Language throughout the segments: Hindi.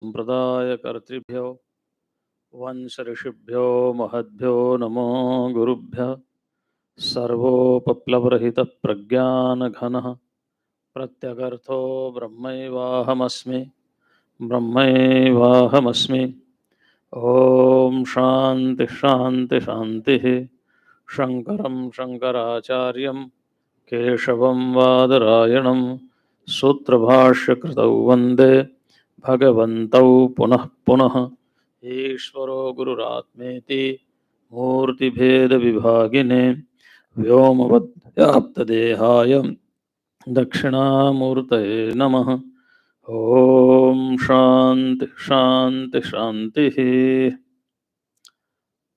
संप्रदायकर्तृभ्यो वंश ऋषिभ्यो महद्भ्यो नमो गुरुभ्यः। सर्वोपप्लवरहितप्रज्ञानघनः प्रत्यगर्थो ब्रह्मैवाहमस्मि ब्रह्मैवाहमस्मि। ओम शांति शांति शांति। शंकरं शंकराचार्यं केशवं वादरायणं सूत्रभाष्यकृतौ वन्दे भगवन्तौ पुनः पुनः। ईश्वरो गुरुरात्मेति मूर्तिभेदविभागिने व्योमवद्व्याप्तदेहाय दक्षिणामूर्तये नमः। ओम शांति शांति शांति।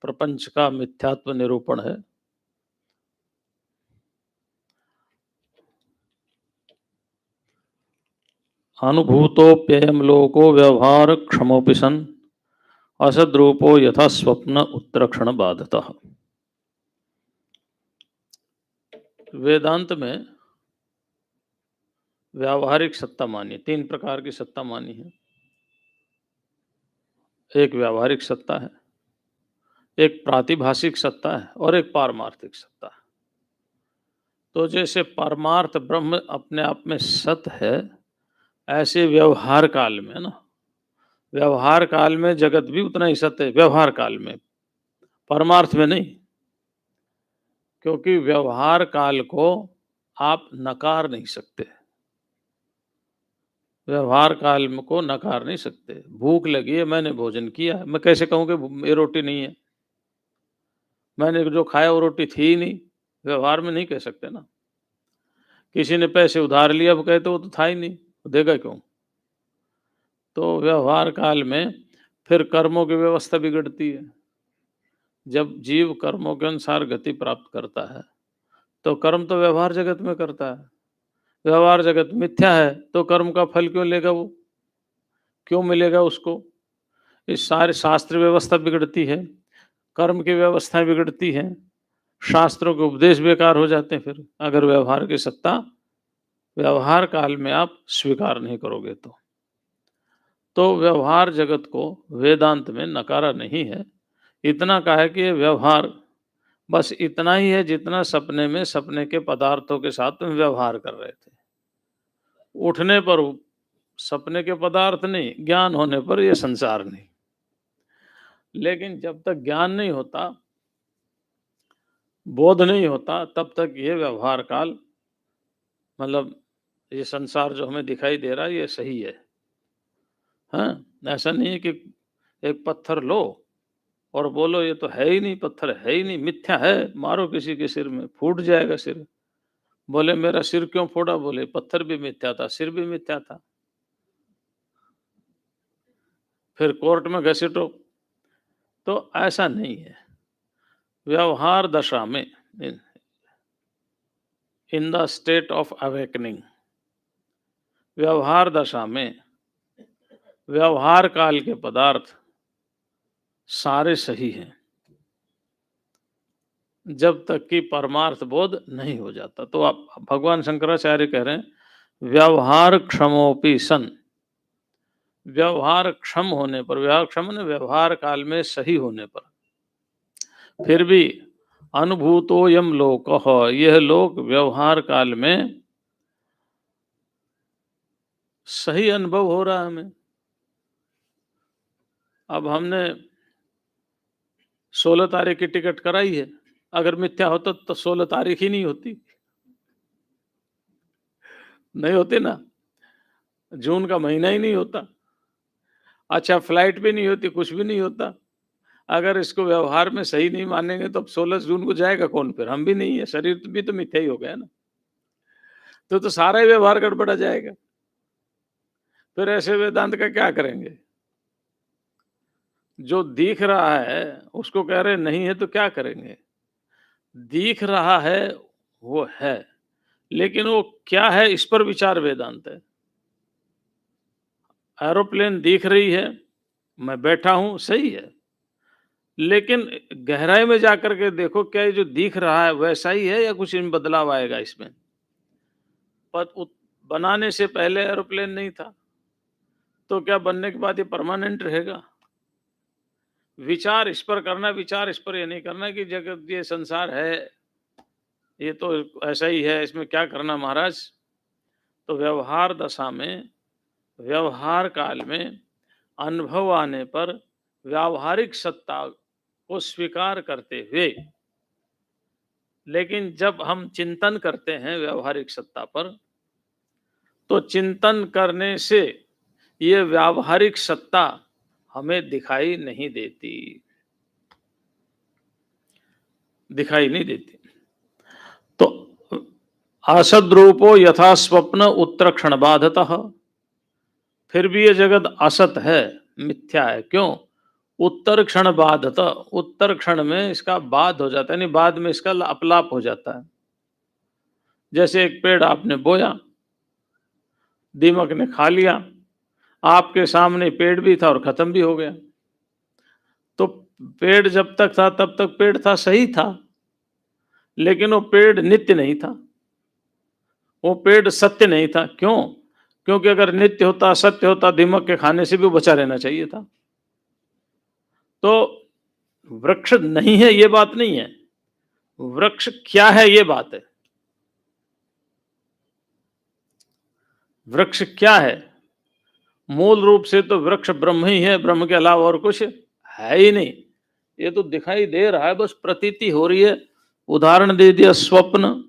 प्रपंच का मिथ्यात्व निरूपण है। अनुभूतोप्ययम लोको व्यवहार क्षमोपि सन् असद्रूपो यथा स्वप्न उत्तरक्षण बाधतः। वेदांत में व्यावहारिक सत्ता मानी, तीन प्रकार की सत्ता मानी है। एक व्यावहारिक सत्ता है, एक प्रातिभाषिक सत्ता है और एक पारमार्थिक सत्ता है। तो जैसे परमार्थ ब्रह्म अपने आप में सत है, ऐसे व्यवहार काल में ना, व्यवहार काल में जगत भी उतना ही सत्य है, व्यवहार काल में, परमार्थ में नहीं। क्योंकि व्यवहार काल को आप नकार नहीं सकते, व्यवहार काल को नकार नहीं सकते। भूख लगी है, मैंने भोजन किया है, मैं कैसे कहूं कि ये रोटी नहीं है? मैंने जो खाया वो रोटी थी ही नहीं, व्यवहार में नहीं कह सकते ना। किसी ने पैसे उधार लिया, वो कहते वो तो था ही नहीं, देगा क्यों? तो व्यवहार काल में फिर कर्मों की व्यवस्था बिगड़ती है। जब जीव कर्मों के अनुसार गति प्राप्त करता है तो कर्म तो व्यवहार जगत में करता है। व्यवहार जगत मिथ्या है तो कर्म का फल क्यों लेगा? वो क्यों मिलेगा उसको? इस सारे शास्त्र व्यवस्था बिगड़ती है, कर्म की व्यवस्था बिगड़ती है, शास्त्रों के उपदेश बेकार हो जाते हैं। फिर अगर व्यवहार की सत्ता व्यवहार काल में आप स्वीकार नहीं करोगे तो व्यवहार जगत को वेदांत में नकारा नहीं है। इतना कहा है कि व्यवहार बस इतना ही है जितना सपने में सपने के पदार्थों के साथ तुम व्यवहार कर रहे थे। उठने पर सपने के पदार्थ नहीं, ज्ञान होने पर यह संसार नहीं। लेकिन जब तक ज्ञान नहीं होता, बोध नहीं होता, तब तक ये व्यवहार काल, मतलब ये संसार जो हमें दिखाई दे रहा है ये सही है। हाँ, ऐसा नहीं है कि एक पत्थर लो और बोलो ये तो है ही नहीं, पत्थर है ही नहीं, मिथ्या है, मारो किसी के सिर में फूट जाएगा सिर। बोले मेरा सिर क्यों फोड़ा? बोले पत्थर भी मिथ्या था, सिर भी मिथ्या था। फिर कोर्ट में घसीटो। तो ऐसा नहीं है। व्यवहार दशा में, in the state of awakening, व्यवहार दशा में व्यवहार काल के पदार्थ सारे सही हैं जब तक कि परमार्थ बोध नहीं हो जाता। तो आप भगवान शंकराचार्य कह रहे हैं व्यवहार क्षमोपि सन, व्यवहार क्षम होने पर, व्यवहार क्षम ने व्यवहार काल में सही होने पर, फिर भी अनुभूतोयम लोक, यह लोक व्यवहार काल में सही अनुभव हो रहा है हमें। अब हमने 16 तारीख की टिकट कराई है, अगर मिथ्या होता तो 16 तारीख ही नहीं होती, नहीं होती ना, जून का महीना ही नहीं होता। अच्छा, फ्लाइट भी नहीं होती, कुछ भी नहीं होता। अगर इसको व्यवहार में सही नहीं मानेंगे तो अब 16 जून को जाएगा कौन? फिर हम भी नहीं है, शरीर भी तो मिथ्या ही हो गया ना। तो सारा ही व्यवहार गड़बड़ा जाएगा। फिर ऐसे वेदांत का क्या करेंगे? जो दिख रहा है उसको कह रहे नहीं है तो क्या करेंगे? दिख रहा है वो है, लेकिन वो क्या है इस पर विचार वेदांत है। एरोप्लेन दिख रही है, मैं बैठा हूं, सही है, लेकिन गहराई में जाकर के देखो क्या ये जो दिख रहा है वैसा ही है या कुछ इनमें बदलाव आएगा इसमें? पर बनाने से पहले एरोप्लेन नहीं था, तो क्या बनने के बाद ये परमानेंट रहेगा? विचार इस पर करना, विचार इस पर ये नहीं करना कि जगत ये संसार है, ये तो ऐसा ही है, इसमें क्या करना महाराज? तो व्यवहार दशा में, व्यवहार काल में, अनुभव आने पर व्यावहारिक सत्ता को स्वीकार करते हुए, लेकिन जब हम चिंतन करते हैं व्यावहारिक सत्ता पर, तो चिंतन करने से ये व्यावहारिक सत्ता हमें दिखाई नहीं देती, दिखाई नहीं देती। तो असद्रूपो यथा स्वप्न उत्तर क्षण बाधतः, फिर भी ये जगत असत है, मिथ्या है। क्यों? उत्तर क्षण बाधत, उत्तर क्षण में इसका बाध हो जाता है, यानी बाद में इसका अपलाप हो जाता है। जैसे एक पेड़ आपने बोया, दीमक ने खा लिया, आपके सामने पेड़ भी था और खत्म भी हो गया। तो पेड़ जब तक था तब तक पेड़ था, सही था, लेकिन वो पेड़ नित्य नहीं था, वो पेड़ सत्य नहीं था। क्यों? क्योंकि अगर नित्य होता, सत्य होता, दीमक के खाने से भी बचा रहना चाहिए था। तो वृक्ष नहीं है ये बात नहीं है, वृक्ष क्या है ये बात है। वृक्ष क्या है? मूल रूप से तो वृक्ष ब्रह्म ही है, ब्रह्म के अलावा और कुछ है ही नहीं। ये तो दिखाई दे रहा है, बस प्रतीति हो रही है। उदाहरण दे दिया स्वप्न,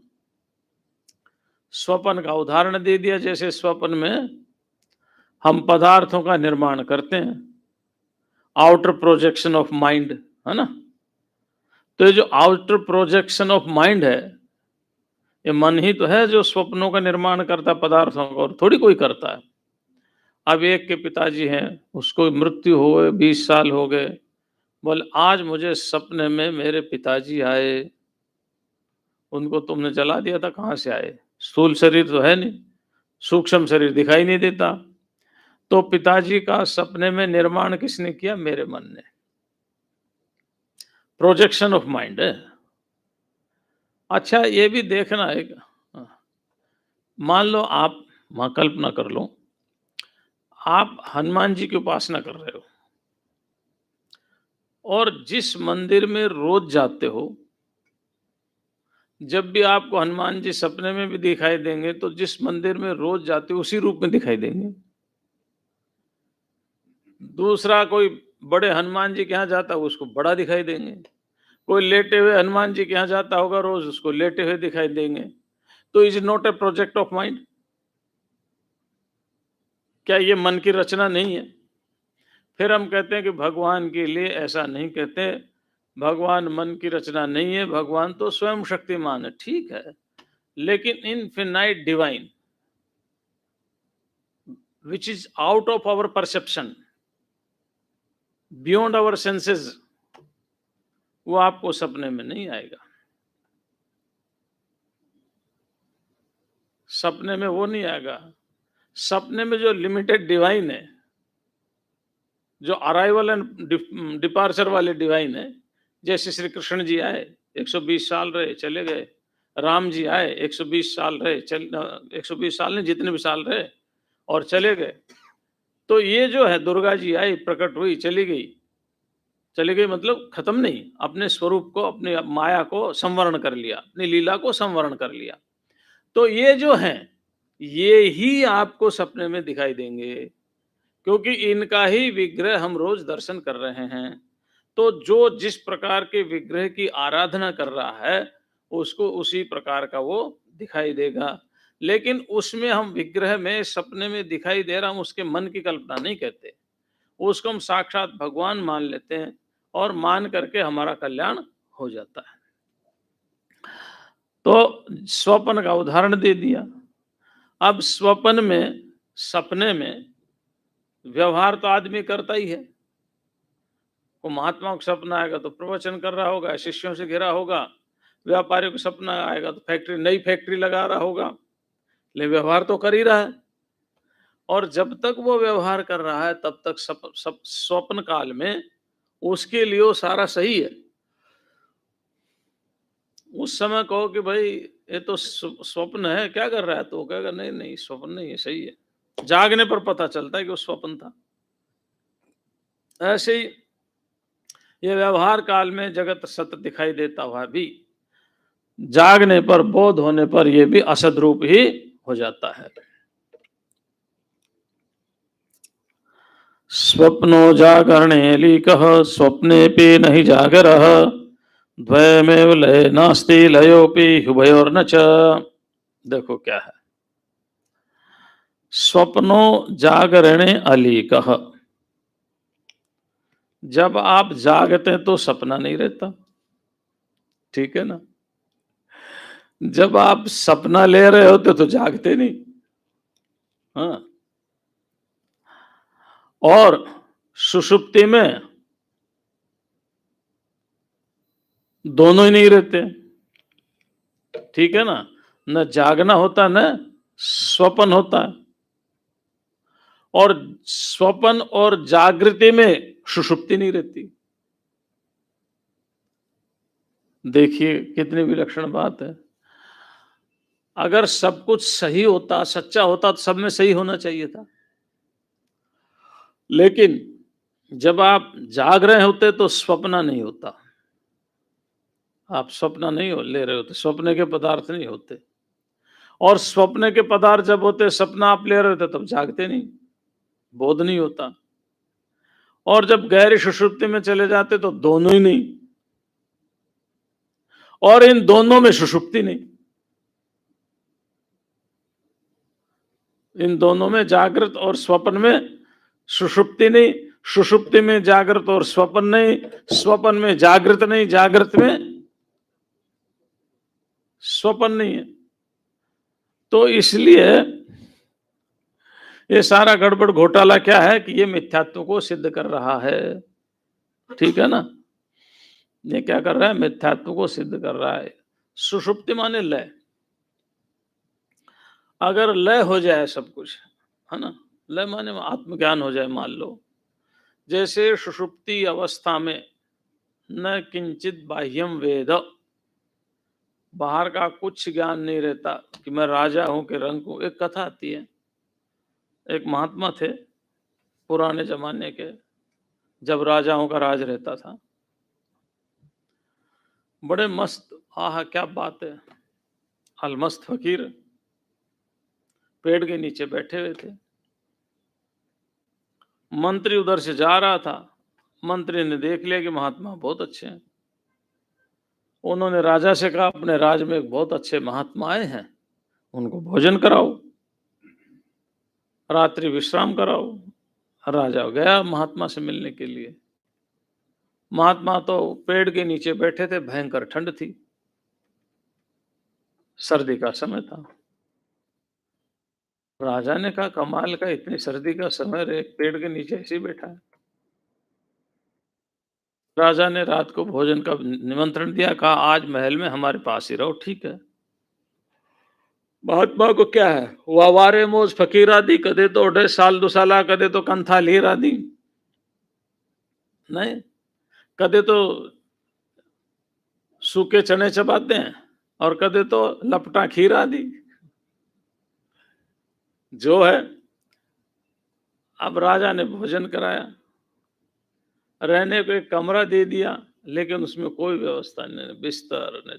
स्वप्न का उदाहरण दे दिया। जैसे स्वप्न में हम पदार्थों का निर्माण करते हैं, आउटर प्रोजेक्शन ऑफ माइंड, है ना। तो ये जो आउटर प्रोजेक्शन ऑफ माइंड है, ये मन ही तो है जो स्वप्नों का निर्माण करता है पदार्थों का, और थोड़ी कोई करता है। अब एक के पिताजी हैं, उसको मृत्यु हो गए, 20 साल हो गए, बोले आज मुझे सपने में मेरे पिताजी आए, उनको तुमने जला दिया था, कहाँ से आए? स्थूल शरीर तो है नहीं, सूक्ष्म शरीर दिखाई नहीं देता। तो पिताजी का सपने में निर्माण किसने किया? मेरे मन ने। प्रोजेक्शन ऑफ माइंड है। अच्छा, ये भी देखना है, मान लो आप, कल्पना कर लो, आप हनुमान जी की उपासना कर रहे हो और जिस मंदिर में रोज जाते हो, जब भी आपको हनुमान जी सपने में भी दिखाई देंगे, तो जिस मंदिर में रोज जाते हो उसी रूप में दिखाई देंगे। दूसरा कोई बड़े हनुमान जी के यहाँ जाता है, उसको बड़ा दिखाई देंगे। कोई लेटे हुए हनुमान जी के यहाँ जाता होगा रोज, उसको लेटे हुए दिखाई देंगे। तो is not a project of mind? क्या ये मन की रचना नहीं है? फिर हम कहते हैं कि भगवान के लिए ऐसा नहीं कहते, भगवान मन की रचना नहीं है, भगवान तो स्वयं शक्तिमान है। ठीक है, लेकिन infinite divine which is out of our perception, beyond our senses, वो आपको सपने में नहीं आएगा। सपने में वो नहीं आएगा। सपने में जो लिमिटेड डिवाइन है, जो अराइवल एंड डिपार्चर वाले डिवाइन है, जैसे श्री कृष्ण जी आए, 120 साल रहे, चले गए। राम जी आए, 120 साल रहे, 120 साल नहीं, जितने भी साल रहे और चले गए। तो ये जो है, दुर्गा जी आई, प्रकट हुई, चली गई। चली गई मतलब खत्म नहीं, अपने स्वरूप को, अपनी माया को संवरण कर लिया, अपनी लीला को संवरण कर लिया। तो ये जो है, ये ही आपको सपने में दिखाई देंगे, क्योंकि इनका ही विग्रह हम रोज दर्शन कर रहे हैं। तो जो जिस प्रकार के विग्रह की आराधना कर रहा है, उसको उसी प्रकार का वो दिखाई देगा। लेकिन उसमें हम विग्रह में, सपने में दिखाई दे रहा, हम उसके मन की कल्पना नहीं कहते, उसको हम साक्षात भगवान मान लेते हैं और मान करके हमारा कल्याण हो जाता है। तो स्वप्न का उदाहरण दे दिया। अब स्वप्न में, सपने में व्यवहार तो आदमी करता ही है। वो महात्मा का सपना आएगा तो प्रवचन कर रहा होगा, शिष्यों से घिरा होगा। व्यापारी को सपना आएगा तो फैक्ट्री, नई फैक्ट्री लगा रहा होगा, लेकिन व्यवहार तो कर ही रहा है। और जब तक वो व्यवहार कर रहा है, तब तक सब स्वप्न काल में उसके लिए वो सारा सही है। उस समय कहो कि भाई ये तो स्वप्न है, क्या कर रहा है, तो वो कहेगा नहीं नहीं, स्वप्न नहीं है, सही है। जागने पर पता चलता है कि वो स्वप्न था। ऐसे ही ये व्यवहार काल में जगत सत्य दिखाई देता हुआ भी जागने पर, बोध होने पर ये भी असद रूप ही हो जाता है। स्वप्नो जागरणे लीकः स्वप्नेऽपि नहि जागरः द्वयमेव लये नास्ति लयोऽपि उभयोर्न च। देखो क्या है, स्वप्नो जागरणे अलीकः, जब आप जागते हैं तो सपना नहीं रहता, ठीक है ना। जब आप सपना ले रहे होते तो जागते नहीं। हाँ, और सुषुप्ति में दोनों ही नहीं रहते, ठीक है ना। न जागना होता न स्वप्न होता है, और स्वप्न और जागृति में सुषुप्ति नहीं रहती। देखिए कितनी विलक्षण बात है। अगर सब कुछ सही होता, सच्चा होता तो सब में सही होना चाहिए था, लेकिन जब आप जाग रहे होते तो स्वप्न नहीं होता। आप स्वप्न नहीं ले रहे होते, स्वप्न के पदार्थ नहीं होते, और स्वप्न के पदार्थ जब होते, सपना आप ले रहे होते, तब जागते नहीं, बोध नहीं होता। और जब गहरी सुषुप्ति में चले जाते तो दोनों ही नहीं, और इन दोनों में सुषुप्ति नहीं। इन दोनों में, जागृत और स्वप्न में सुषुप्ति नहीं, सुषुप्ति में जागृत और स्वप्न नहीं, स्वप्न में जागृत नहीं, जागृत में स्वप्न नहीं है। तो इसलिए ये सारा गड़बड़ घोटाला क्या है कि ये मिथ्यात्व को सिद्ध कर रहा है, ठीक है ना। ये क्या कर रहा है, मिथ्यात्व को सिद्ध कर रहा है। सुषुप्ति माने लय, अगर लय हो जाए सब कुछ, है ना, लय माने आत्मज्ञान हो जाए, मान लो जैसे सुषुप्ति अवस्था में न किंचित बाह्यम वेद, बाहर का कुछ ज्ञान नहीं रहता कि मैं राजा हूं कि रंक हूं। एक कथा आती है, एक महात्मा थे पुराने जमाने के, जब राजाओं का राज रहता था, बड़े मस्त, आहा क्या बात है, अलमस्त फकीर पेड़ के नीचे बैठे हुए थे। मंत्री उधर से जा रहा था, मंत्री ने देख लिया कि महात्मा बहुत अच्छे हैं। उन्होंने राजा से कहा, अपने राज में एक बहुत अच्छे महात्मा आए हैं, उनको भोजन कराओ, रात्रि विश्राम कराओ। राजा गया महात्मा से मिलने के लिए। महात्मा तो पेड़ के नीचे बैठे थे, भयंकर ठंड थी, सर्दी का समय था। राजा ने कहा, कमाल का, इतनी सर्दी का समय रे, पेड़ के नीचे ऐसे ही बैठा है। राजा ने रात को भोजन का निमंत्रण दिया, कहा आज महल में हमारे पास ही रहो, ठीक है। महात्मा को क्या है, वावारे मोज फकीरा दी, कदे तो ओढ़े साल दुसाला, कदे तो कंथा लीरा दी, नहीं, कदे तो सूखे चने चबाते हैं, और कदे तो लपटा खीरा दी। जो है, अब राजा ने भोजन कराया, रहने को एक कमरा दे दिया, लेकिन उसमें कोई व्यवस्था नहीं, बिस्तर न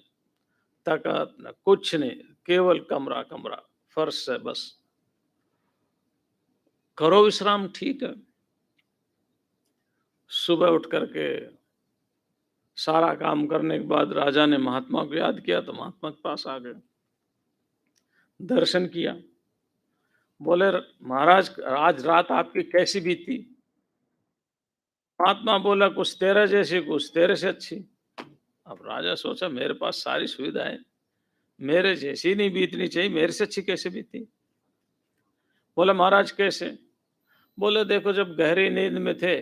तकत न कुछ नहीं, केवल कमरा कमरा, फर्श है बस। करो विश्राम, ठीक है। सुबह उठ करके सारा काम करने के बाद राजा ने महात्मा को याद किया, तो महात्मा के पास आ गए, दर्शन किया। बोले महाराज, आज रात आपकी कैसी बीती? महात्मा बोला, कुछ तेरे जैसी, कुछ तेरे से अच्छी। अब राजा सोचा, मेरे पास सारी सुविधाएं, मेरे जैसी नहीं बीतनी चाहिए, मेरे से अच्छी कैसे बीती? बोला महाराज कैसे? बोले देखो, जब गहरी नींद में थे,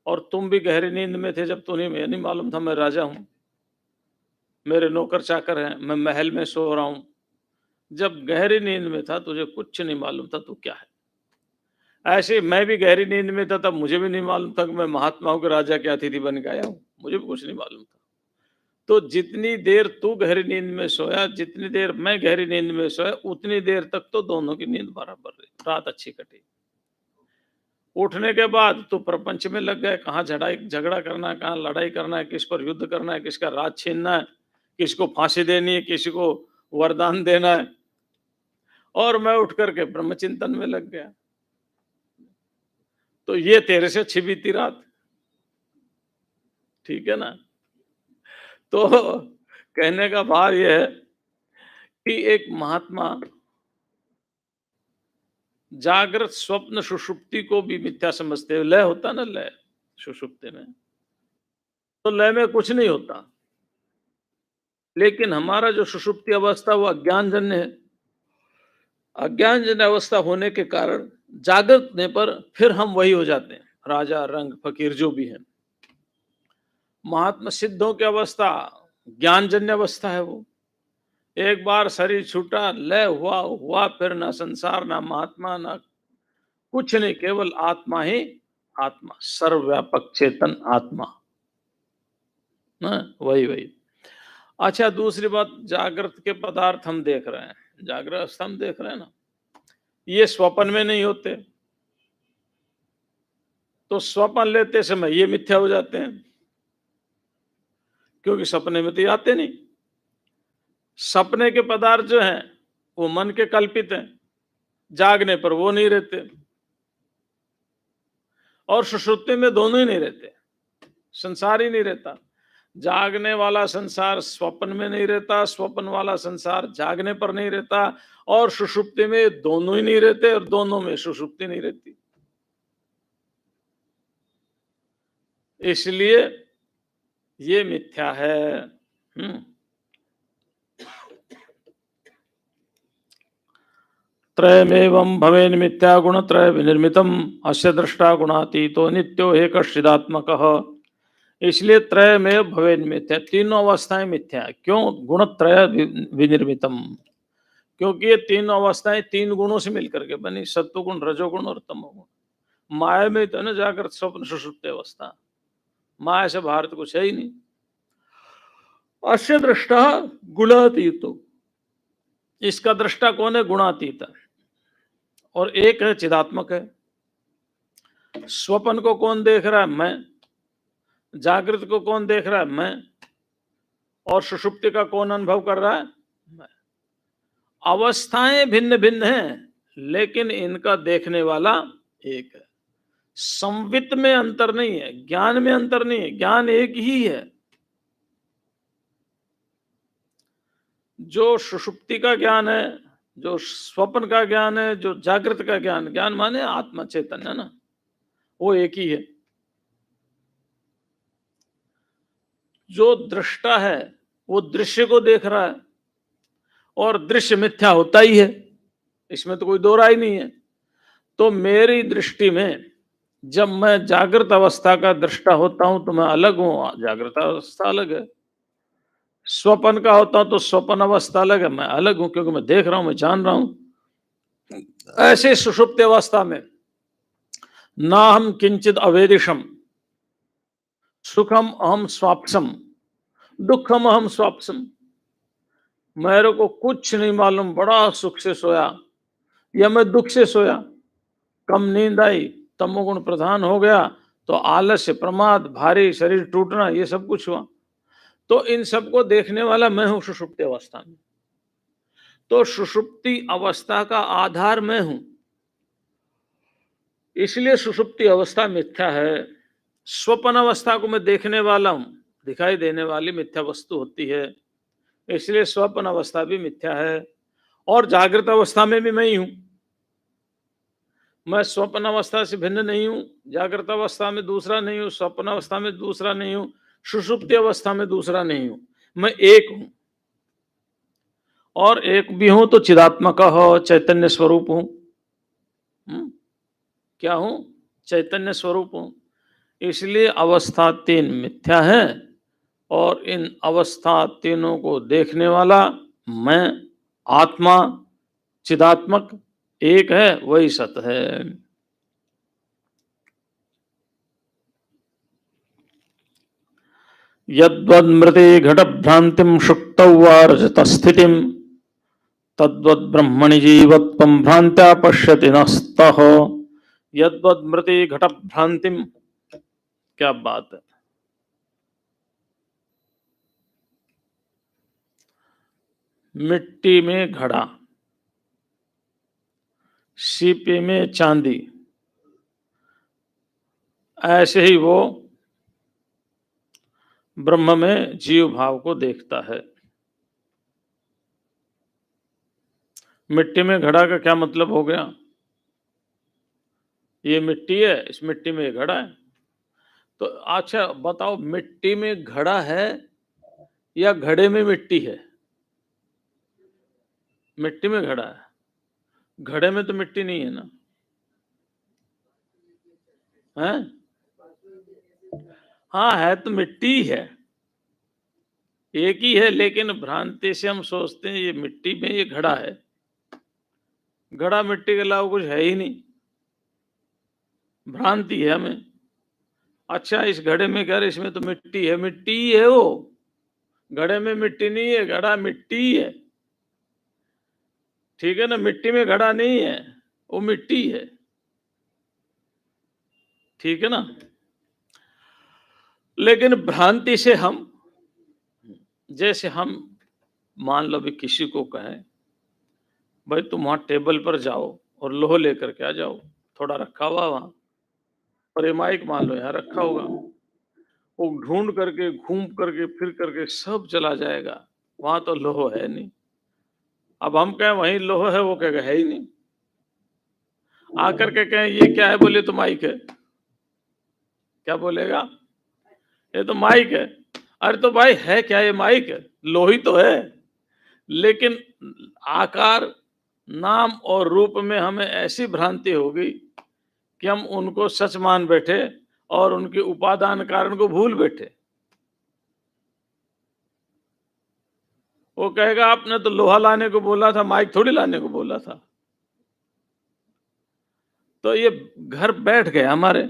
और तुम भी गहरी नींद में थे, जब तुम्हें नहीं मालूम था मैं राजा हूं, मेरे नौकर चाकर हैं, मैं महल में सो रहा हूं। जब गहरी नींद में था, तुझे कुछ नहीं मालूम था तू क्या है। ऐसे मैं भी गहरी नींद में था, तब मुझे भी नहीं मालूम था कि मैं महात्माओं के राजा के अतिथि बन के आया हूं, मुझे भी कुछ नहीं मालूम था। तो जितनी देर तू गहरी नींद में सोया, जितनी देर मैं गहरी नींद में सोया, उतनी देर तक तो दोनों की नींद बराबर रही, रात अच्छी कटी। उठने के बाद तो प्रपंच में लग गए, कहाँ झगड़ा करना है, कहाँ लड़ाई करना है, किस पर युद्ध करना है, किसका राज छीनना है, किसको फांसी देनी है, किसी को वरदान देना है। और मैं उठ करके ब्रह्म चिंतन में लग गया। तो ये तेरे से अच्छी बीती रात, ठीक है ना। तो कहने का भाव यह है कि एक महात्मा जागृत स्वप्न सुषुप्ति को भी मिथ्या समझते हैं। लय होता ना, लय सुषुप्ति में, तो लय में कुछ नहीं होता, लेकिन हमारा जो सुषुप्ति अवस्था वो अज्ञानजन्य है। अज्ञानजन्य अवस्था होने के कारण जागृतने पर फिर हम वही हो जाते हैं, राजा रंग फकीर जो भी है। महात्मा सिद्धों की अवस्था ज्ञानजन्य अवस्था है। वो एक बार शरीर छूटा, लय हुआ, फिर ना संसार, ना महात्मा, ना कुछ नहीं, केवल आत्मा ही आत्मा, सर्वव्यापक चेतन आत्मा ना, वही। अच्छा, दूसरी बात, जागृत के पदार्थ हम देख रहे हैं, जागृत अवस्था हम देख रहे हैं ना, ये स्वप्न में नहीं होते। तो स्वप्न लेते समय ये मिथ्या हो जाते हैं, क्योंकि सपने में तो ये आते नहीं। सपने के पदार्थ जो हैं वो मन के कल्पित हैं, जागने पर वो नहीं रहते। और सुषुप्ति में दोनों ही नहीं रहते, संसार ही नहीं रहता। जागने वाला संसार स्वप्न में नहीं रहता, स्वप्न वाला संसार जागने पर नहीं रहता, और सुषुप्ति में दोनों ही नहीं रहते, और दोनों में सुषुप्ति नहीं रहती। इसलिए ये मिथ्या है। त्रयमेवं भवेन मिथ्या गुण त्रय विनिर्मितम अस्य दृष्टा गुणातीतो नित्यो हे कश्चिदात्मकः। इसलिए त्रय में भवेन मिथ्या, तीनों अवस्थाएं मिथ्या है। क्यों? गुण त्रय विनिर्मितम, क्योंकि ये तीनों अवस्थाएं तीन गुणों से मिलकर के बनी, सत्वगुण, रजोगुण और तमोगुण। माया में तो ना जागृत स्वप्न सुषुप्ति अवस्था, माया से बाहर तो कुछ है ही नहीं। अस्य दृष्टा गुणातीतो, इसका दृष्टा कौन है? गुणातीत। और एक है चिदात्मक है। स्वप्न को कौन देख रहा है? मैं। जागृत को कौन देख रहा है? मैं। और सुषुप्ति का कौन अनुभव कर रहा है? मैं। अवस्थाएं भिन्न भिन्न हैं, लेकिन इनका देखने वाला एक है। संवित में अंतर नहीं है, ज्ञान में अंतर नहीं है, ज्ञान एक ही है। जो सुषुप्ति का ज्ञान है, जो स्वप्न का ज्ञान है, जो जागृत का ज्ञान, ज्ञान माने आत्मा चैतन्य ना, वो एक ही है। जो दृष्टा है वो दृश्य को देख रहा है, और दृश्य मिथ्या होता ही है, इसमें तो कोई दो राय नहीं है। तो मेरी दृष्टि में जब मैं जागृत अवस्था का दृष्टा होता हूं तो मैं अलग हूं, जागृत अवस्था अलग है। स्वप्न का होता हूं तो स्वप्न अवस्था अलग है, मैं अलग हूं, क्योंकि मैं देख रहा हूं, मैं जान रहा हूं। ऐसे सुषुप्त अवस्था में ना हम किंचित अवेदिशम, सुखम अहम स्वाप्सम, दुखम अहम स्वाप्सम। मेरे को कुछ नहीं मालूम, बड़ा सुख से सोया या मैं दुख से सोया, कम नींद आई, तमोगुण प्रधान हो गया, तो आलस्य, प्रमाद, भारी शरीर टूटना, ये सब कुछ हुआ। तो इन सबको देखने वाला मैं हूं सुषुप्ति अवस्था में। तो सुषुप्ति अवस्था का आधार मैं हूं, इसलिए सुषुप्ति अवस्था मिथ्या है। स्वप्न अवस्था को मैं देखने वाला हूं, दिखाई देने वाली मिथ्या वस्तु होती है, इसलिए स्वप्न अवस्था भी मिथ्या है। और जागृत अवस्था में भी मैं ही हूं, मैं स्वप्न अवस्था से भिन्न नहीं हूं, जागृत अवस्था में दूसरा नहीं हूं, स्वप्न अवस्था में दूसरा नहीं हूं, सुषुप्ति अवस्था में दूसरा नहीं हूं, मैं एक हूं। और एक भी हूं तो चिदात्मक हो, चैतन्य स्वरूप हूं। क्या हूं? चैतन्य स्वरूप हूं। इसलिए अवस्था तीन मिथ्या है, और इन अवस्था तीनों को देखने वाला मैं, आत्मा चिदात्मक एक है, वही सत है। यद्वन्मृते घटभ्रांतिं शुक्तौ वा रजतस्थितिं तद्वद्ब्रह्मणि जीवत्वं भ्रांत्या पश्यति नस्तः। यद्वन्मृते घटभ्रांतिं, क्या बात है। मिट्टी में घड़ा, सीपी में चांदी, ऐसे ही वो ब्रह्म में जीव भाव को देखता है। मिट्टी में घड़ा का क्या मतलब हो गया? ये मिट्टी है, इस मिट्टी में घड़ा है। तो अच्छा बताओ, मिट्टी में घड़ा है या घड़े में मिट्टी है? मिट्टी में घड़ा है, घड़े में तो मिट्टी नहीं है ना, है? हाँ है तो मिट्टी है, एक ही है, लेकिन भ्रांति से हम सोचते हैं ये मिट्टी में ये घड़ा है। घड़ा मिट्टी के अलावा कुछ है ही नहीं, भ्रांति है हमें। अच्छा इस घड़े में क्या, इसमें तो मिट्टी है, मिट्टी ही है वो, घड़े में मिट्टी नहीं है, घड़ा मिट्टी है, ठीक है ना। मिट्टी में घड़ा नहीं है, वो मिट्टी है, ठीक है ना। लेकिन भ्रांति से हम, जैसे हम मान लो भी किसी को कहें भाई तुम वहां टेबल पर जाओ और लोह लेकर के आ जाओ, थोड़ा रखा हुआ वहां, और ये माइक मान लो यहाँ रखा होगा, वो ढूंढ करके घूम करके फिर करके सब चला जाएगा, वहां तो लोह है नहीं। अब हम कहें वहीं लोह है, वो कहेगा है ही नहीं। आकर के कहें ये क्या है, बोले तो माइक है, क्या बोलेगा? ये तो माइक है। अरे तो भाई है क्या, ये माइक है, लोही तो है, लेकिन आकार नाम और रूप में हमें ऐसी भ्रांति हो गई कि हम उनको सच मान बैठे और उनके उपादान कारण को भूल बैठे। वो कहेगा आपने तो लोहा लाने को बोला था, माइक थोड़ी लाने को बोला था। तो ये घर बैठ गए हमारे।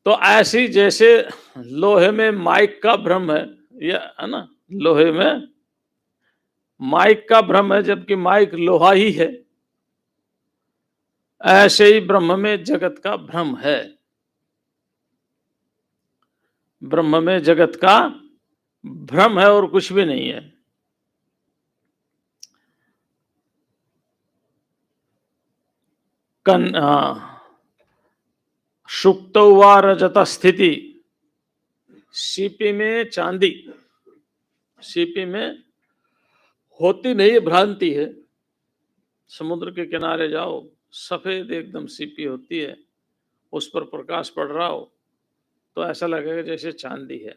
तो ऐसी जैसे लोहे में माइक का भ्रम है, ये है ना, लोहे में माइक का भ्रम है जबकि माइक लोहा ही है, ऐसे ही ब्रह्म में जगत का भ्रम है। ब्रह्म में जगत का भ्रम है और कुछ भी नहीं है। सुक्त व रजत स्थिति, सीपी में चांदी, सीपी में होती नहीं, भ्रांति है। समुद्र के किनारे जाओ, सफेद एकदम सीपी होती है, उस पर प्रकाश पड़ रहा हो तो ऐसा लगेगा जैसे चांदी है।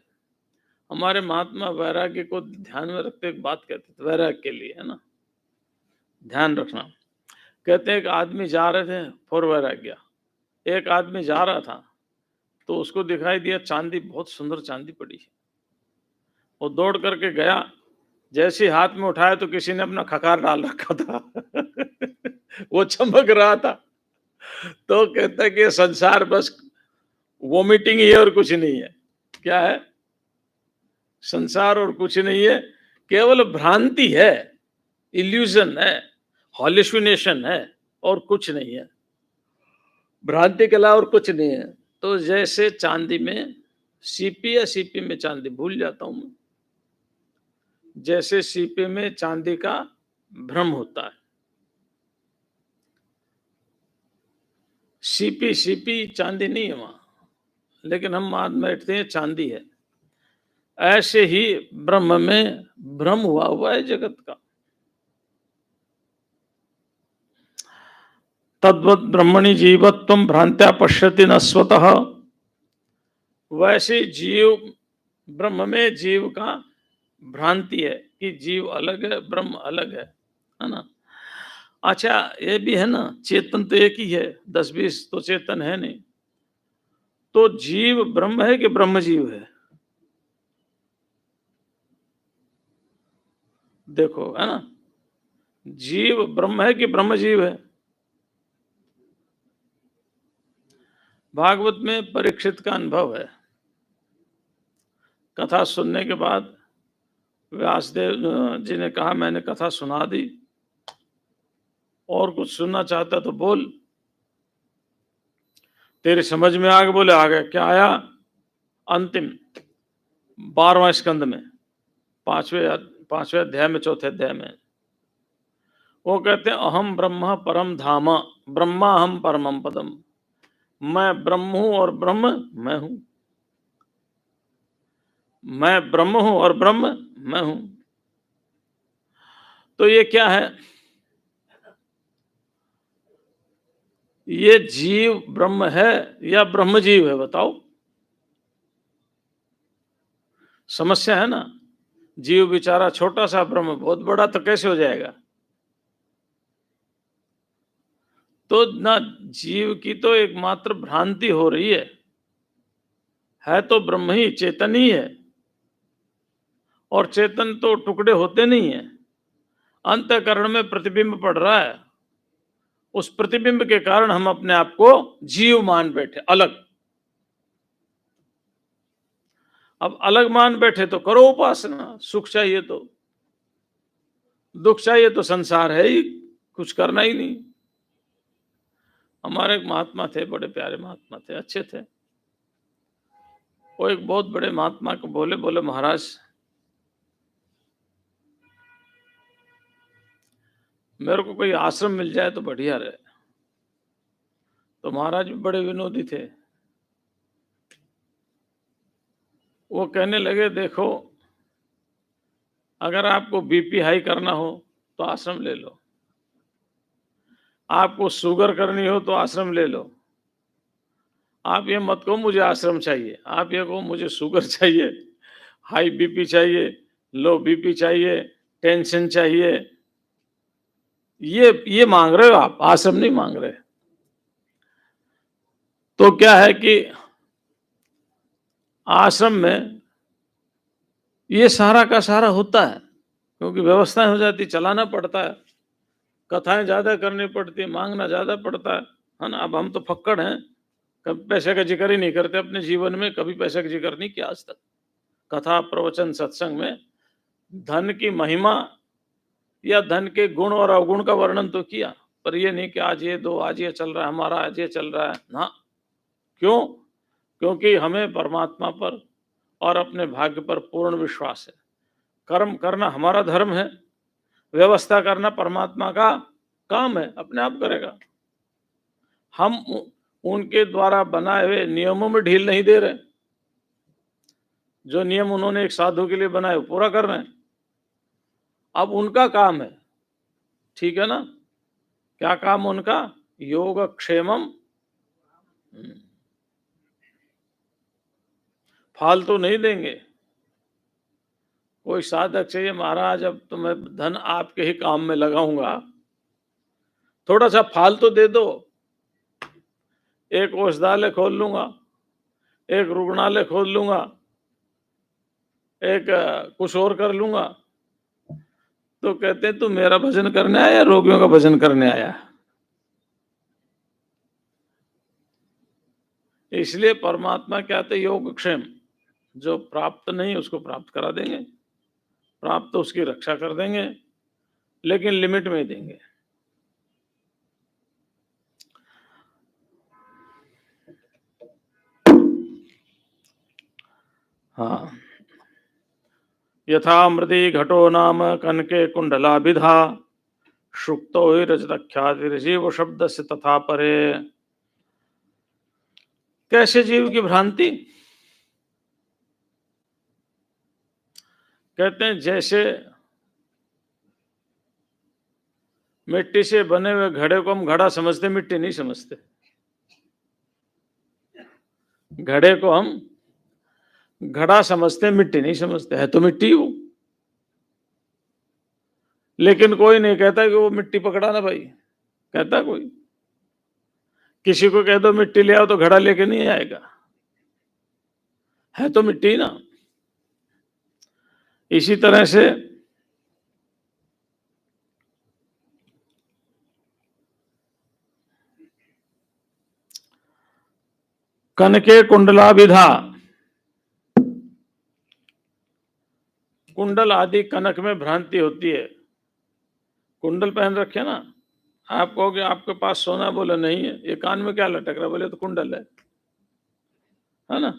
हमारे महात्मा वैराग्य को ध्यान में रखते एक बात कहते थे, वैराग्य के लिए, है ना, ध्यान रखना। कहते हैं एक आदमी जा रहे थे फॉर वैराग्य, एक आदमी जा रहा था तो उसको दिखाई दिया चांदी, बहुत सुंदर चांदी पड़ी है। वो दौड़ करके गया, जैसे हाथ में उठाया तो किसी ने अपना खकार डाल रखा था वो चमक रहा था। तो कहता है कि संसार बस वोमिटिंग ही है और कुछ नहीं है। क्या है? संसार और कुछ नहीं है, केवल भ्रांति है, इल्यूजन है, हॉल्यूसिनेशन है, और कुछ नहीं है। भ्रांति के अलावा और कुछ नहीं है। तो जैसे चांदी में सीपी या सीपी में चांदी, भूल जाता हूं मैं, जैसे सीपी में चांदी का भ्रम होता है। सीपी सीपी चांदी नहीं है वहां, लेकिन हम मान बैठते हैं चांदी है। ऐसे ही ब्रह्म में भ्रम हुआ है जगत का। तद्वत ब्रह्मणि जीवत्वं भ्रांत्या पश्यति न स्वतः। वैसे जीव, ब्रह्म में जीव का भ्रांति है कि जीव अलग है, ब्रह्म अलग है ना। अच्छा ये भी है ना, चेतन तो एक ही है, 10-20 तो चेतन है नहीं। तो जीव ब्रह्म है कि ब्रह्म जीव है? देखो, है ना, जीव ब्रह्म है कि ब्रह्म जीव है? भागवत में परीक्षित का अनुभव है, कथा सुनने के बाद व्यासदेव जी ने कहा, मैंने कथा सुना दी, और कुछ सुनना चाहता तो बोल, तेरे समझ में आ गया? बोले आ गया। क्या आया? अंतिम 12वां स्कंद में, 5वें अध्याय में, 4थे अध्याय में वो कहते हैं, अहम ब्रह्म परम धाम, ब्रह्मा हम परमम पदम। मैं ब्रह्म हूं और ब्रह्म मैं हूं। मैं ब्रह्म हूं और ब्रह्म मैं हूं। तो ये क्या है? ये जीव ब्रह्म है या ब्रह्म जीव है? बताओ। समस्या है ना। जीव बेचारा छोटा सा, ब्रह्म बहुत बड़ा, तो कैसे हो जाएगा? तो ना, जीव की तो एकमात्र भ्रांति हो रही है तो ब्रह्म ही, चेतन ही है। और चेतन तो टुकड़े होते नहीं है, अंतःकरण में प्रतिबिंब पड़ रहा है। उस प्रतिबिंब के कारण हम अपने आप को जीव मान बैठे, अलग। अब अलग मान बैठे तो करो उपासना। सुख चाहिए तो, दुख चाहिए तो, संसार है ही, कुछ करना ही नहीं। हमारे एक महात्मा थे, बड़े प्यारे महात्मा थे, अच्छे थे। वो एक बहुत बड़े महात्मा को बोले, महाराज मेरे को कोई आश्रम मिल जाए तो बढ़िया रहे। तो महाराज भी बड़े विनोदी थे। वो कहने लगे, देखो, अगर आपको बीपी हाई करना हो तो आश्रम ले लो, आपको शुगर करनी हो तो आश्रम ले लो। आप ये मत कहो मुझे आश्रम चाहिए, आप ये कहो मुझे शुगर चाहिए, हाई बीपी चाहिए, लो बीपी चाहिए, टेंशन चाहिए। ये मांग रहे हो आप, आश्रम नहीं मांग रहे। तो क्या है कि आश्रम में ये सारा का सारा होता है, क्योंकि व्यवस्थाएं हो जाती, चलाना पड़ता है, कथाएं ज्यादा करनी पड़ती है, मांगना ज्यादा पड़ता है ना। अब हम तो फक्कड़ हैं, कभी पैसे का जिक्र ही नहीं करते अपने जीवन में, कभी पैसे का जिक्र नहीं किया आज तक। कथा, प्रवचन, सत्संग में धन की महिमा या धन के गुण और अवगुण का वर्णन तो किया, पर ये नहीं कि आज ये दो, आज ये चल रहा है हमारा, आज ये चल रहा है ना। क्यों? क्योंकि हमें परमात्मा पर और अपने भाग्य पर पूर्ण विश्वास है। कर्म करना हमारा धर्म है, व्यवस्था करना परमात्मा का काम है, अपने आप करेगा। हम उनके द्वारा बनाए हुए नियमों में ढील नहीं दे रहे। जो नियम उन्होंने एक साधु के लिए बनाए वो पूरा कर रहे हैं। अब उनका काम है, ठीक है ना। क्या काम उनका? योगक्षेमम। फालतू नहीं देंगे। कोई साधक चाहिए, महाराज अब तो मैं धन आपके ही काम में लगाऊंगा, थोड़ा सा फालतू दे दो, एक औषधालय खोल लूंगा, एक रुग्णालय खोल लूंगा, एक कुछ और कर लूंगा। तो कहते हैं तू मेरा भजन करने आया या रोगियों का भजन करने आया? इसलिए परमात्मा कहते योगक्षेम, जो प्राप्त नहीं उसको प्राप्त करा देंगे, प्राप्त तो उसकी रक्षा कर देंगे, लेकिन लिमिट में देंगे। हाँ, यथा मृदि घटो नाम कनके कुंडलाभिधा, शुक्तो ही रजतख्यातिर्जीव शब्द से तथा परे। कैसे जीव की भ्रांति? कहते हैं जैसे मिट्टी से बने हुए घड़े को हम घड़ा समझते, मिट्टी नहीं समझते। घड़े को हम घड़ा समझते, मिट्टी नहीं समझते। है तो मिट्टी वो, लेकिन कोई नहीं कहता कि वो मिट्टी पकड़ा ना भाई, कहता कोई? किसी को कह दो मिट्टी ले आओ तो घड़ा लेके नहीं आएगा, है तो मिट्टी ना। इसी तरह से कनके कुंडला विधा, कुंडल आदि कनक में भ्रांति होती है। कुंडल पहन रखे ना, आप कहोगे आपके पास सोना, बोले नहीं है। ये कान में क्या लटक रहा है? बोले तो कुंडल है ना।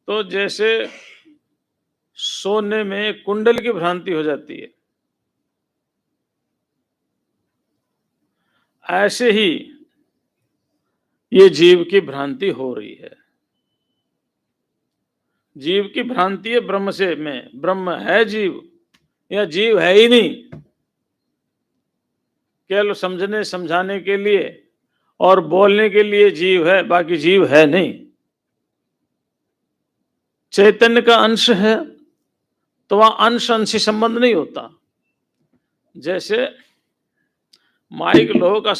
तो जैसे सोने में कुंडल की भ्रांति हो जाती है, ऐसे ही ये जीव की भ्रांति हो रही है। जीव की भ्रांति है ब्रह्म से, में ब्रह्म है जीव, या जीव है ही नहीं। केवल समझने समझाने के लिए और बोलने के लिए जीव है, बाकी जीव है नहीं। चैतन्य का अंश है तो वह अंश अंशी संबंध नहीं होता। जैसे माइक लोह का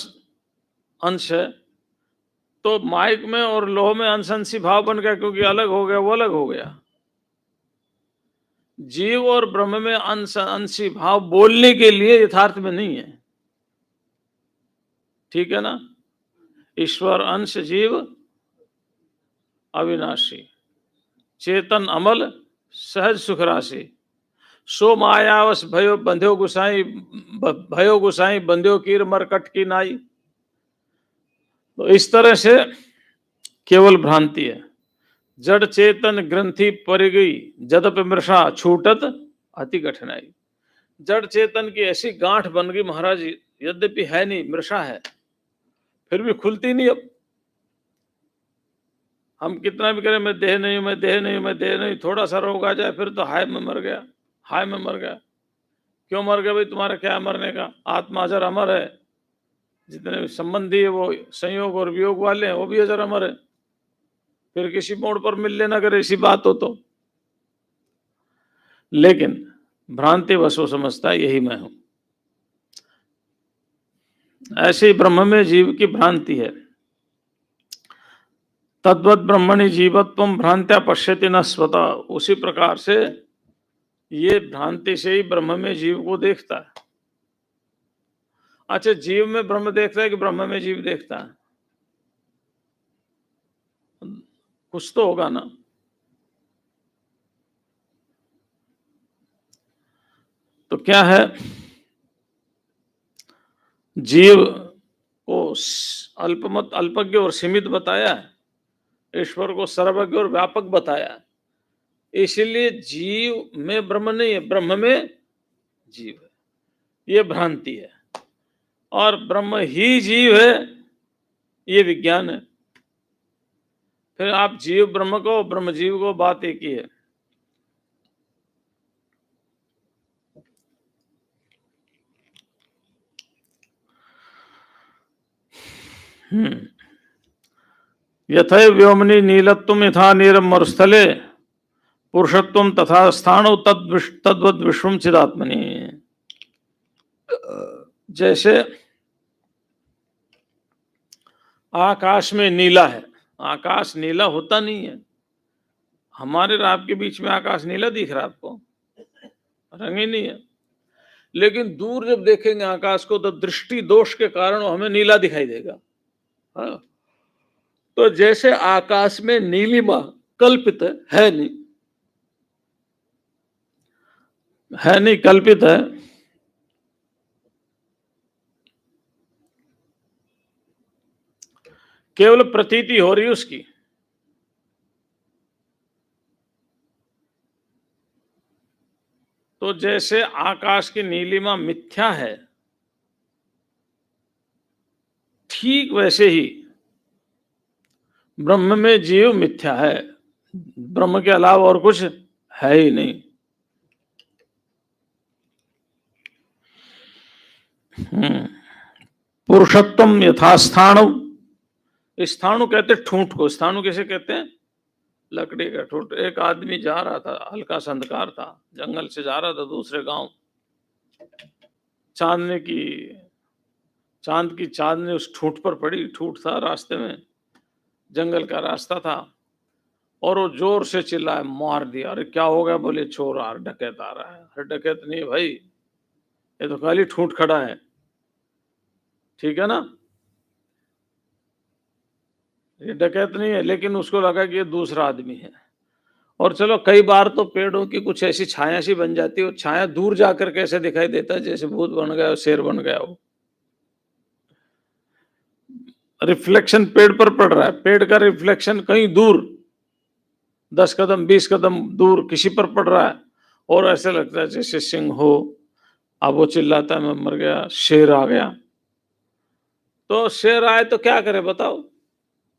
अंश है, तो माइक में और लोह में अंश अंशी भाव बन गया, क्योंकि अलग हो गया, वो अलग हो गया। जीव और ब्रह्म में अंश अंशी भाव बोलने के लिए यथार्थ में नहीं है। ठीक है ना। ईश्वर अंश, जीव अविनाशी, चेतन अमल, सहज सुख राशि, सो मायावश भयो बंध्यो गुसाई बंध्यो कीर मरकट की नाई। तो इस तरह से केवल भ्रांति है। जड़ चेतन ग्रंथि पर गई, जदप मृषा छूटत अति कठिनाई। जड़ चेतन की ऐसी गांठ बन गई महाराज, यद्यपि है नहीं, मृषा है, फिर भी खुलती नहीं। अब हम कितना भी करें, मैं देह नहीं हूं, मैं देह नहीं हूं, मैं देह नहीं, थोड़ा सा रोग आ जाए फिर तो हाय मैं मर गया, हाय मैं मर गया। क्यों मर गया भाई? तुम्हारा क्या मरने का? आत्मा अजर अमर है। जितने संबंधी है वो संयोग और वियोग वाले हैं, वो भी अजर अमर है। फिर किसी मोड़ पर मिल लेना, अगर ऐसी बात हो तो। लेकिन भ्रांति वश वो समझता है यही मैं हूं। ऐसे ही ब्रह्म में जीव की भ्रांति है। तद्वत ब्रह्मणि जीवत्वम भ्रांत्या पश्यति न स्वतः। उसी प्रकार से ये भ्रांति से ही ब्रह्म में जीव को देखता है। अच्छा, जीव में ब्रह्म देखता है कि ब्रह्म में जीव देखता है? कुछ तो होगा ना। तो क्या है, जीव को अल्पमत, अल्पज्ञ और सीमित बताया है, ईश्वर को सर्वज्ञ और व्यापक बताया। इसलिए जीव में ब्रह्म नहीं है, ब्रह्म में जीव है, ये भ्रांति है। और ब्रह्म ही जीव है, ये विज्ञान है। फिर आप जीव ब्रह्म को, ब्रह्म जीव को, बात एक ही है। यथे व्योमनि नीलत्वम यथा नीरम मरुस्थले पुरुषत्वम तथा स्थाणु तद्वद विश्वम चिदात्मनि। जैसे आकाश में नीला है, आकाश नीला होता नहीं है। हमारे और आपके बीच में आकाश नीला दिख रहा है आपको? रंग ही नहीं है। लेकिन दूर जब देखेंगे आकाश को तो दृष्टि दोष के कारण हमें नीला दिखाई देगा। हाँ? तो जैसे आकाश में नीलिमा कल्पित है नहीं, है नहीं, कल्पित है। केवल प्रतीति हो रही है उसकी। तो जैसे आकाश की नीलिमा मिथ्या है, ठीक वैसे ही ब्रह्म में जीव मिथ्या है। ब्रह्म के अलावा और कुछ है ही नहीं। पुरुषोत्तम यथा स्थाणु। स्थाणु कहते ठूंठ को। स्थाणु कैसे कहते हैं? लकड़ी का ठूंठ। एक आदमी जा रहा था, हल्का सा अंधकार था, जंगल से जा रहा था दूसरे गांव। चांद की चांदनी उस ठूंठ पर पड़ी। ठूंठ था रास्ते में, जंगल का रास्ता था, और वो जोर से चिल्लाया, मार दिया। अरे क्या हो गया? बोले चोर आ, डकैत आ रहा है। अरे डकैत नहीं भाई, ये तो खाली ठूंठ खड़ा है। ठीक है ना, ये डकैत नहीं है। लेकिन उसको लगा कि ये दूसरा आदमी है, और चलो कई बार तो पेड़ों की कुछ ऐसी छाया सी बन जाती है, वो छाया दूर जाकर कैसे दिखाई देता है, जैसे भूत बन गया हो, शेर बन गया हो। रिफ्लेक्शन पेड़ पर पड़ रहा है, पेड़ का रिफ्लेक्शन कहीं दूर 10 कदम 20 कदम दूर किसी पर पड़ रहा है, और ऐसे लगता है जैसे सिंह हो। अब वो चिल्लाता है मैं मर गया, शेर आ गया। तो शेर आए तो क्या करे बताओ?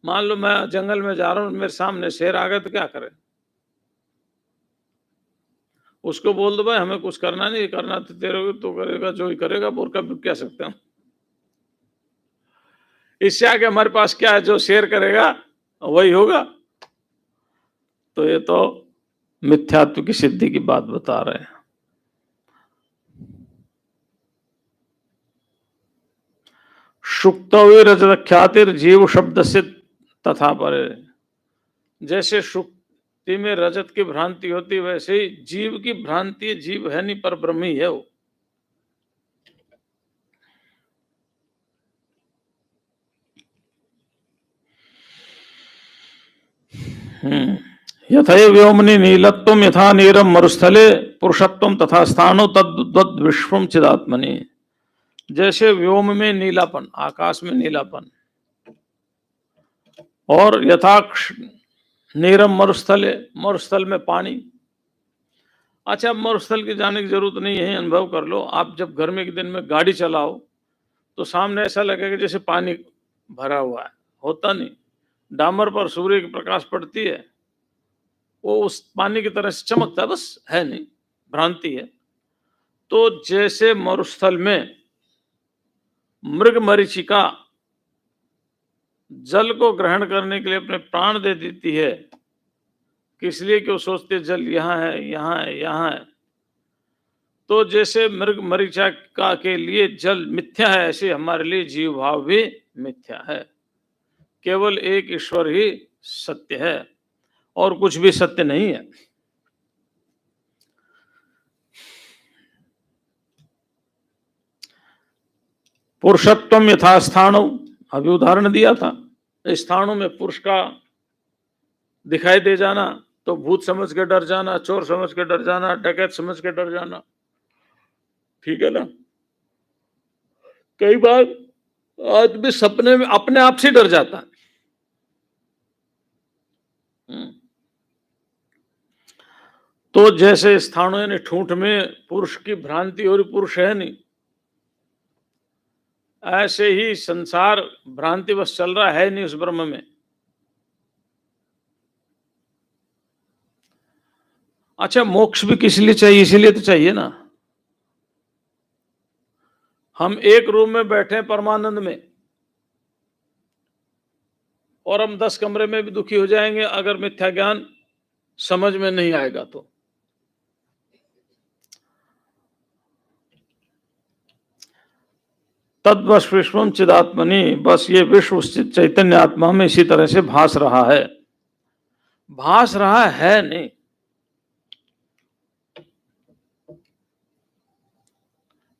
मान लो मैं जंगल में जा रहा हूँ, मेरे सामने शेर आ गए तो क्या करें? उसको बोल दो भाई हमें कुछ करना नहीं, करना तो तेरे को तो करेगा जो ही करेगा, और कब क्या सकते हैं? इससे आगे हमारे पास क्या है? जो शेर करेगा वही होगा। तो ये तो मिथ्यात्व की सिद्धि की बात बता रहे हैं। सुक्तवे रजत ख्यातिर जीव शब्द से तथा परे। जैसे सुक्ति में रजत की भ्रांति होती, वैसे ही जीव की भ्रांति, जीव है नहीं पर ब्रह्म ही है वो। यथैव व्योमनि नीलत्वम यथा नीरम मरुस्थले पुरुषत्वम तथा स्थानो तद्वद विश्वम चिदात्मनि। जैसे व्योम में नीलापन, आकाश में नीलापन, और यथाक्ष नीरम मरुस्थले, मरुस्थल में पानी। अच्छा, अब मरुस्थल की जाने की जरूरत नहीं है, अनुभव कर लो। आप जब गर्मी के दिन में गाड़ी चलाओ तो सामने ऐसा लगेगा जैसे पानी भरा हुआ है, होता नहीं। डामर पर सूर्य की प्रकाश पड़ती है, वो उस पानी की तरह से चमकता है, बस है नहीं, भ्रांति है। तो जैसे मरुस्थल में मृग मरीचिका जल को ग्रहण करने के लिए अपने प्राण दे देती है, किस लिए? कि वो सोचते जल यहाँ है, यहाँ है, यहाँ है। तो जैसे मृग मरीचिका के लिए जल मिथ्या है, ऐसे हमारे लिए जीव भाव भी मिथ्या है। केवल एक ईश्वर ही सत्य है, और कुछ भी सत्य नहीं है। पुरुषत्वम यथा स्थाणु, अभी उदाहरण दिया था, स्थानों में पुरुष का दिखाई दे जाना, तो भूत समझ के डर जाना, चोर समझ के डर जाना, डकैत समझ के डर जाना, ठीक है ना? कई बार आदमी सपने में अपने आप से डर जाता है। तो जैसे स्थानों यानी ठूंठ में पुरुष की भ्रांति और पुरुष है नहीं, ऐसे ही संसार भ्रांति बस चल रहा है नहीं उस ब्रह्म में। अच्छा, मोक्ष भी किस लिए चाहिए? इसीलिए तो चाहिए ना। हम एक रूम में बैठे हैं परमानंद में, और हम 10 कमरे में भी दुखी हो जाएंगे अगर मिथ्या ज्ञान समझ में नहीं आएगा तो। तद्वश विश्वम चिदात्मनि, बस ये विश्व चैतन्य आत्मा में इसी तरह से भास रहा है। भास रहा है नहीं,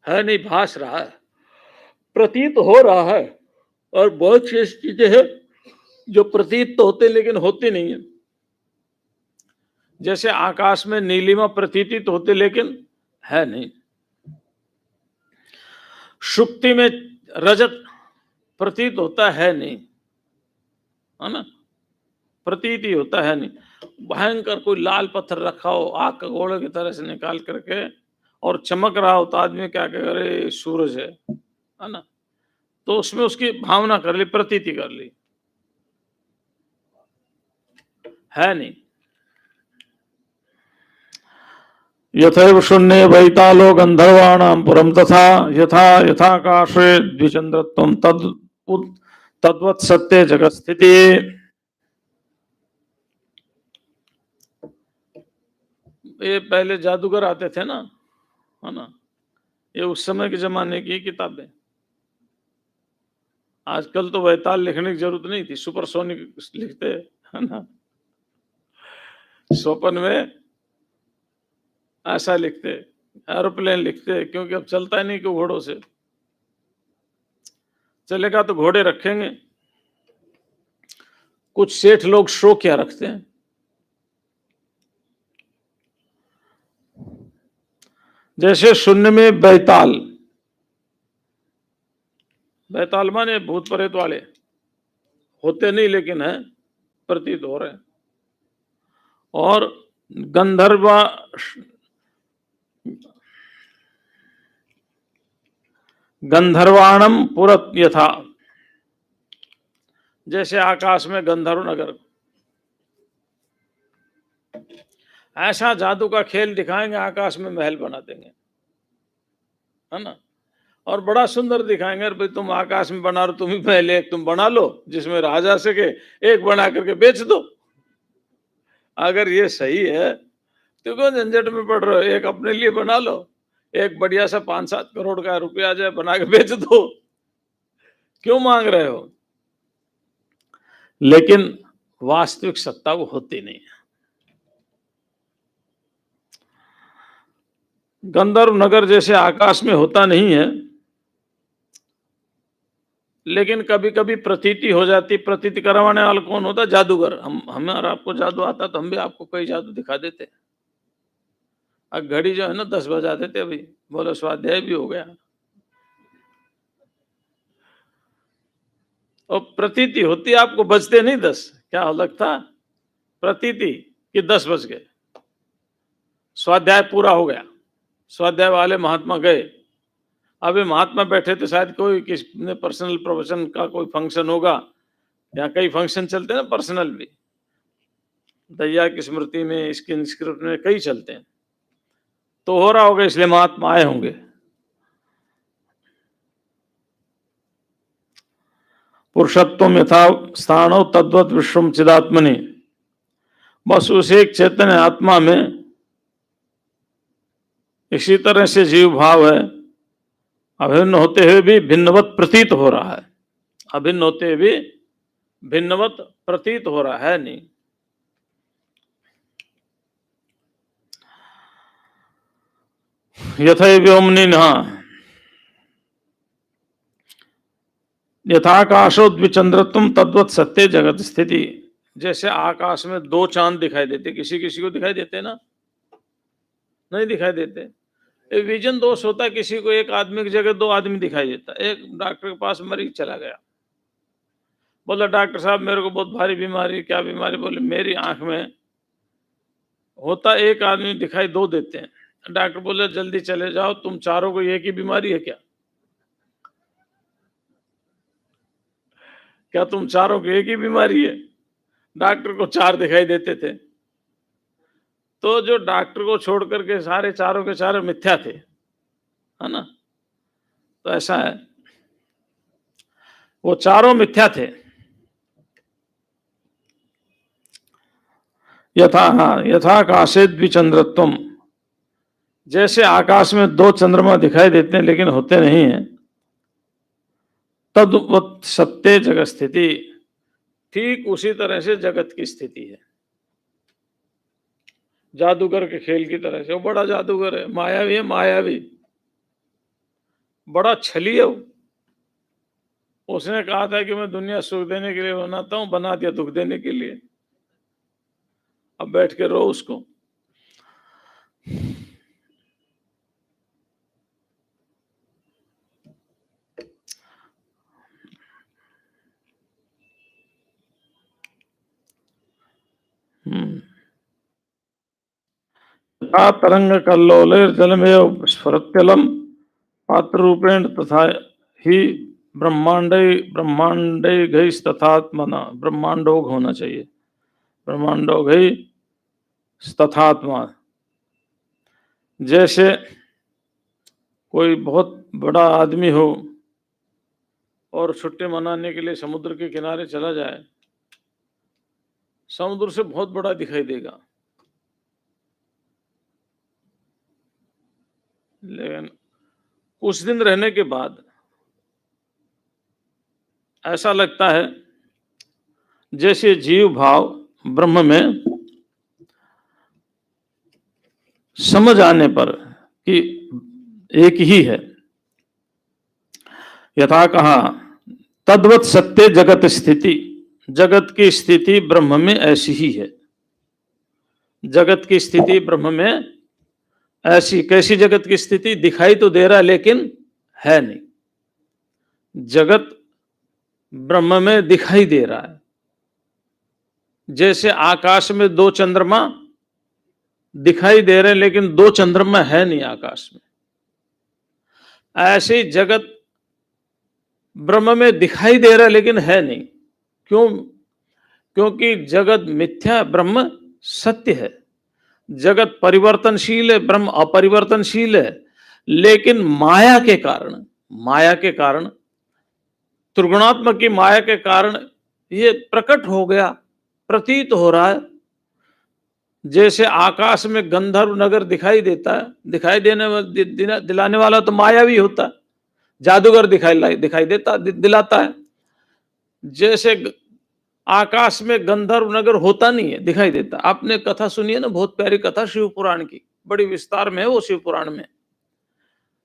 है नहीं, भास रहा है, प्रतीत हो रहा है। और बहुत सी ऐसी चीजें हैं जो प्रतीत तो होते लेकिन होती नहीं है। जैसे आकाश में नीलिमा प्रतीति तो होते लेकिन है नहीं। सुक्ति में रजत प्रतीत होता है नहीं, है ना? प्रतीति होता है नहीं। भयंकर कोई लाल पत्थर रखा हो आग का गोले की तरह से निकाल करके और चमक रहा हो, तो आदमी क्या कहे, अरे सूरज है ना? तो उसमें उसकी भावना कर ली, प्रतीति कर ली, है नहीं। यथैव शून्ये वैतालो गंधर्वाणाम पुरम तथा यथा यथाकाशे द्विचंद्रत्वम तद्वत् सत्य जगत स्थिति। ये पहले जादूगर आते थे ना, है ना? ये उस समय के जमाने की किताबें। आजकल तो वैताल लिखने की जरूरत नहीं थी, सुपरसोनिक लिखते, है ना? स्वप्न में ऐसा लिखते, एरोप्लेन लिखते, क्योंकि अब चलता ही नहीं कि घोड़ों से चलेगा तो घोड़े रखेंगे। कुछ सेठ लोग शो क्या रखते हैं, जैसे शून्य में बैताल, बैताल माने भूत प्रेत वाले, होते नहीं लेकिन है, प्रतीत हो रहे हैं। और गंधर्वा गंधर्वाणम पुरत यथा, जैसे आकाश में गंधर्व नगर, ऐसा जादू का खेल दिखाएंगे, आकाश में महल बना देंगे, है ना। और बड़ा सुंदर दिखाएंगे, भाई तुम आकाश में बना रहे, तुम ही महल एक तुम बना लो जिसमें राजा सके, एक बना करके बेच दो। अगर ये सही है तो क्यों झंझट में पड़ रहे हो, एक अपने लिए बना लो, एक बढ़िया सा 5-7 करोड़ का रुपया आ जाए, बना के बेच दो, क्यों मांग रहे हो। लेकिन वास्तविक सत्ता वो होती नहीं है। गंधर्व नगर जैसे आकाश में होता नहीं है, लेकिन कभी कभी प्रतीति हो जाती। प्रतीति करवाने वाला कौन होता? जादूगर। हमें और आपको जादू आता तो हम भी आपको कई जादू दिखा देते। अब घड़ी जो है ना 10 बजा देते, अभी बोलो स्वाध्याय भी हो गया। और प्रतीति होती, आपको बजते नहीं 10, क्या लगता प्रतीति कि 10 बज गए, स्वाध्याय पूरा हो गया, स्वाध्याय वाले महात्मा गए। अभी महात्मा बैठे थे, शायद कोई किसी पर्सनल प्रोफेशन का कोई फंक्शन होगा, या कई फंक्शन चलते हैं ना पर्सनल भी, दैया की स्मृति में, इसके स्क्रिप्ट में कई चलते हैं, तो हो रहा होगा, इसलिए महात्मा आए होंगे। पुरुषत्व यथा स्थानो तद्वत विश्वम चिदात्मनि, बस उस एक चैतन्य आत्मा में इसी तरह से जीव भाव है, अभिन्न होते हुए भी भिन्नवत प्रतीत हो रहा है, अभिन्न होते हुए भी भिन्नवत प्रतीत हो रहा है नहीं। यथैव्योमनिनः यथाकाशो द्विचंद्रत्वम तद्वत सत्य जगत स्थिति, जैसे आकाश में 2 चांद दिखाई देते, किसी किसी को दिखाई देते ना, नहीं दिखाई देते। विजन दोष होता है, किसी को एक आदमी की जगह 2 आदमी दिखाई देता। एक डॉक्टर के पास मरीज चला गया, बोला डॉक्टर साहब मेरे को बहुत भारी बीमारी। क्या बीमारी? बोले मेरी आंख में होता एक आदमी दिखाई 2 देते हैं। डॉक्टर बोले जल्दी चले जाओ, तुम चारों को एक ही बीमारी है क्या? क्या तुम चारों को एक ही बीमारी है? डॉक्टर को 4 दिखाई देते थे, तो जो डॉक्टर को छोड़ करके सारे चारों के चारों मिथ्या थे, है ना। तो ऐसा है, वो चारों मिथ्या थे। यथाकाशे द्विचंद्रत्वम, जैसे आकाश में 2 चंद्रमा दिखाई देते हैं लेकिन होते नहीं है, तद्वत् सत्य जगत स्थिति, ठीक उसी तरह से जगत की स्थिति है। जादूगर के खेल की तरह से, वो बड़ा जादूगर है, मायावी है, मायावी, बड़ा छली है। उसने कहा था कि मैं दुनिया सुख देने के लिए बनाता हूं, बना दिया दुख देने के लिए। अब बैठ के रो उसको। तरंग कल्लोलेर जलमेव स्फुरत्यलम पात्र रूपेण तथा ही ब्रह्मांडे घई तथात्मना, ब्रह्मांडोग होना चाहिए, ब्रह्मांडोग घई तथात्मा। जैसे कोई बहुत बड़ा आदमी हो और छुट्टी मनाने के लिए समुद्र के किनारे चला जाए, समुद्र से बहुत बड़ा दिखाई देगा, लेकिन कुछ दिन रहने के बाद ऐसा लगता है जैसे जीव भाव ब्रह्म में समझ आने पर कि एक ही है। यथा कहा तद्वत सत्य जगत स्थिति, जगत की स्थिति ब्रह्म में ऐसी ही है, जगत की स्थिति ब्रह्म में ऐसी कैसी जगत की स्थिति? दिखाई तो दे रहा है लेकिन है नहीं। जगत ब्रह्म में दिखाई दे रहा है, जैसे आकाश में दो चंद्रमा दिखाई दे रहे हैं लेकिन दो चंद्रमा है नहीं आकाश में, ऐसे जगत ब्रह्म में दिखाई दे रहा है लेकिन है नहीं। क्यों? क्योंकि जगत मिथ्या, ब्रह्म सत्य है। जगत परिवर्तनशील है, ब्रह्म अपरिवर्तनशील है, लेकिन माया के कारण, त्रिगुणात्मक की माया के कारण ये प्रकट हो गया, प्रतीत हो रहा है। जैसे आकाश में गंधर्व नगर दिखाई देता है, दिखाई दिलाने वाला तो मायावी होता है, जादूगर दिखाई देता दिलाता है। जैसे आकाश में गंधर्व नगर होता नहीं है, दिखाई देता। आपने कथा सुनी है ना, बहुत प्यारी कथा शिव पुराण की, बड़ी विस्तार में है वो शिव पुराण में,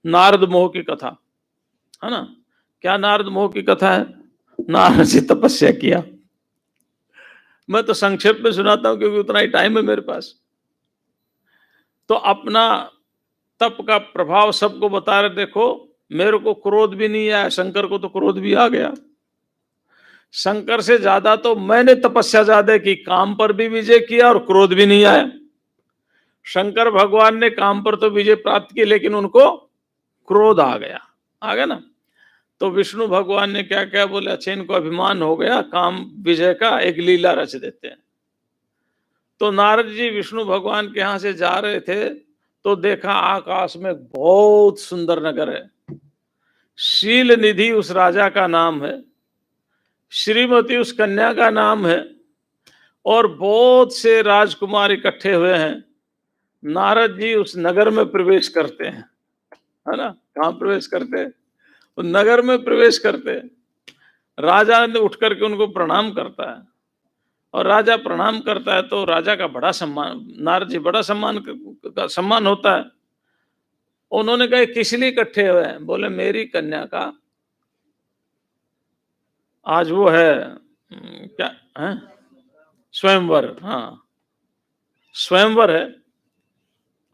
नारद मोह की कथा है ना। क्या नारद मोह की कथा है? नारद जी तपस्या किया। मैं तो संक्षेप में सुनाता हूं क्योंकि उतना ही टाइम है मेरे पास। तो अपना तप का प्रभाव सबको बता रहे, देखो मेरे को क्रोध भी नहीं आया, शंकर को तो क्रोध भी आ गया। शंकर से ज्यादा तो मैंने तपस्या ज्यादा की, काम पर भी विजय किया और क्रोध भी नहीं आया। शंकर भगवान ने काम पर तो विजय प्राप्त की लेकिन उनको क्रोध आ गया ना। तो विष्णु भगवान ने क्या क्या बोले, अच्छा इनको अभिमान हो गया, काम विजय का एक लीला रच देते हैं। तो नारद जी विष्णु भगवान के यहां से जा रहे थे तो देखा आकाश में बहुत सुंदर नगर है। शील निधि उस राजा का नाम है, श्रीमती उस कन्या का नाम है, और बहुत से राजकुमार इकट्ठे हुए हैं। नारद जी उस नगर में प्रवेश करते हैं, है ना। कहाँ प्रवेश करते हैं? तो नगर में प्रवेश करते हैं। राजा ने उठ करके उनको प्रणाम करता है, और राजा प्रणाम करता है तो राजा का बड़ा सम्मान, नारद जी बड़ा सम्मान होता है। उन्होंने कहा किस लिए इकट्ठे हुए हैं? बोले मेरी कन्या का आज वो है क्या है, स्वयंवर। हाँ, स्वयंवर है।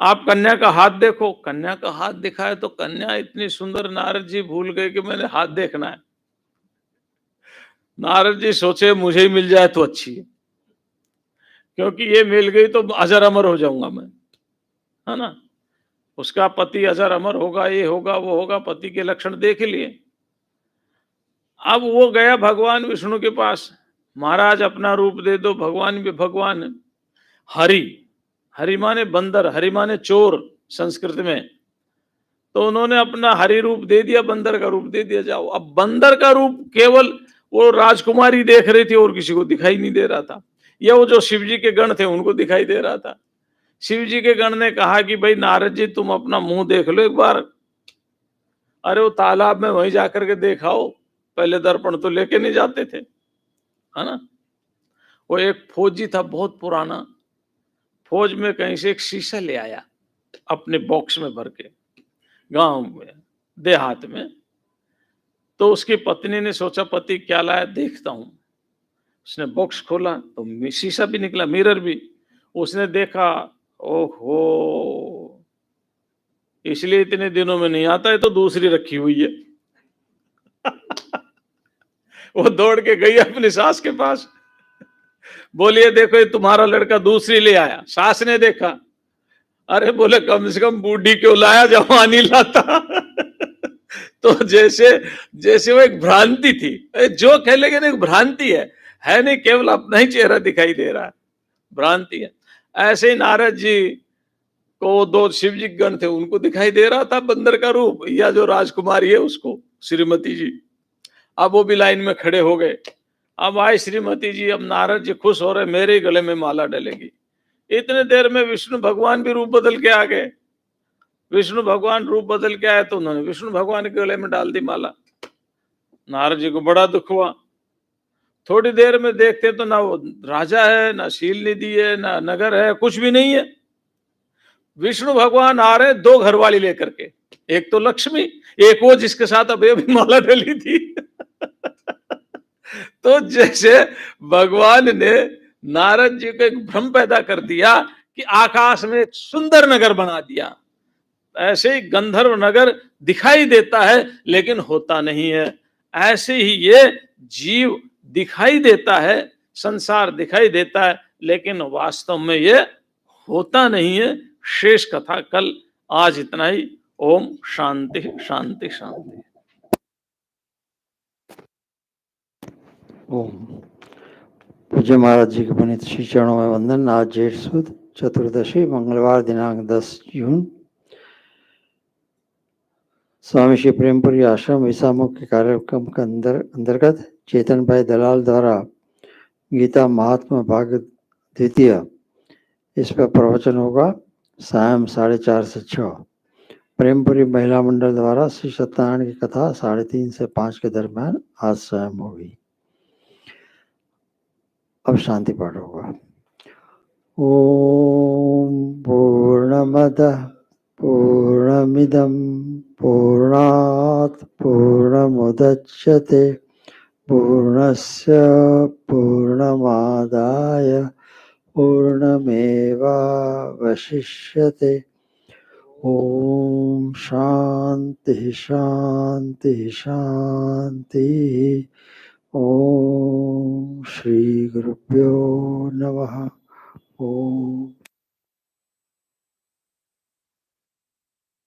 आप कन्या का हाथ देखो। कन्या का हाथ दिखाए तो कन्या इतनी सुंदर, नारद जी भूल गए कि मैंने हाथ देखना है। नारद जी सोचे मुझे ही मिल जाए तो अच्छी है, क्योंकि ये मिल गई तो अजर अमर हो जाऊंगा मैं, है ना। उसका पति अजर अमर होगा, ये होगा वो होगा, पति के लक्षण देख लिए। अब वो गया भगवान विष्णु के पास, महाराज अपना रूप दे दो। भगवान भी भगवान हरि, हरि माने बंदर, हरि माने चोर संस्कृत में। तो उन्होंने अपना हरि रूप दे दिया, बंदर का रूप दे दिया। जाओ। अब बंदर का रूप केवल वो राजकुमारी देख रही थी और किसी को दिखाई नहीं दे रहा था। या वो जो शिव जी के गण थे उनको दिखाई दे रहा था। शिव जी के गण ने कहा कि भाई नारद जी तुम अपना मुंह देख लो एक बार। अरे वो तालाब में वहीं जाकर के देखाओ, पहले दर्पण तो लेके नहीं जाते थे, है ना। वो एक फौजी था बहुत पुराना, फौज में कहीं से एक शीशा ले आया अपने बॉक्स में भर के, गांव में देहात में। तो उसकी पत्नी ने सोचा पति क्या लाया देखता हूं। उसने बॉक्स खोला तो शीशा भी निकला, मिरर भी। उसने देखा, ओहो, इसलिए इतने दिनों में नहीं आता है, तो दूसरी रखी हुई है। वो दौड़ के गई अपनी सास के पास, बोलिए देखो ये तुम्हारा लड़का दूसरी ले आया। सास ने देखा, अरे बोले कम से कम बूढ़ी क्यों लाया, जवानी लाता। तो जैसे जैसे वो एक भ्रांति थी, जो कह लेकिन एक भ्रांति है नहीं, केवल अपना ही चेहरा दिखाई दे रहा है, भ्रांति है। ऐसे ही नारद जी को दो शिव जी गण थे, उनको दिखाई दे रहा था बंदर का रूप, या जो राजकुमारी है उसको, श्रीमती जी। अब वो भी लाइन में खड़े हो गए। अब आए श्रीमती जी, अब नारद जी खुश हो रहे, मेरे गले में माला डलेगी। इतने देर में विष्णु भगवान भी रूप बदल के आ गए। विष्णु भगवान रूप बदल के आए तो उन्होंने विष्णु भगवान के गले में डाल दी माला। नारद जी को बड़ा दुख हुआ। थोड़ी देर में देखते तो ना वो राजा है, ना शील निधि है, ना नगर है, कुछ भी नहीं है। विष्णु भगवान आ रहे दो घरवाली लेकर के, एक तो लक्ष्मी, एक वो जिसके साथ अभी माला डली थी। तो जैसे भगवान ने नारद जी को एक भ्रम पैदा कर दिया कि आकाश में एक सुंदर नगर बना दिया, ऐसे ही गंधर्व नगर दिखाई देता है लेकिन होता नहीं है। ऐसे ही ये जीव दिखाई देता है, संसार दिखाई देता है, लेकिन वास्तव में ये होता नहीं है। शेष कथा कल, आज इतना ही। ओम शांति शांति शांति। ओम। पूज्य महाराज जी के पुनीत श्री चरणों में वंदन। आज जेठ सुद चतुर्दशी, मंगलवार, दिनांक 10 जून। स्वामी श्री प्रेमपुरी आश्रम विसामुख के कार्यक्रम के अंतर्गत चेतन भाई दलाल द्वारा गीता महात्मा भाग द्वितीय, इस पर प्रवचन होगा सायं 4:30 से 6। प्रेमपुरी महिला मंडल द्वारा श्री सत्यनारायण की कथा 3:30 से 5 के दरमियान आज स्वयं होगी। अब शांति पाठ होगा। ओम पूर्णमदः पूर्णमिदं पूर्णात् पूर्णमुदच्यते पूर्णस्य पूर्णमादाय पूर्णमेवावशिष्यते। ओम शांति शांति शांति। ओम श्री गुरुभ्यो नमः। ओम।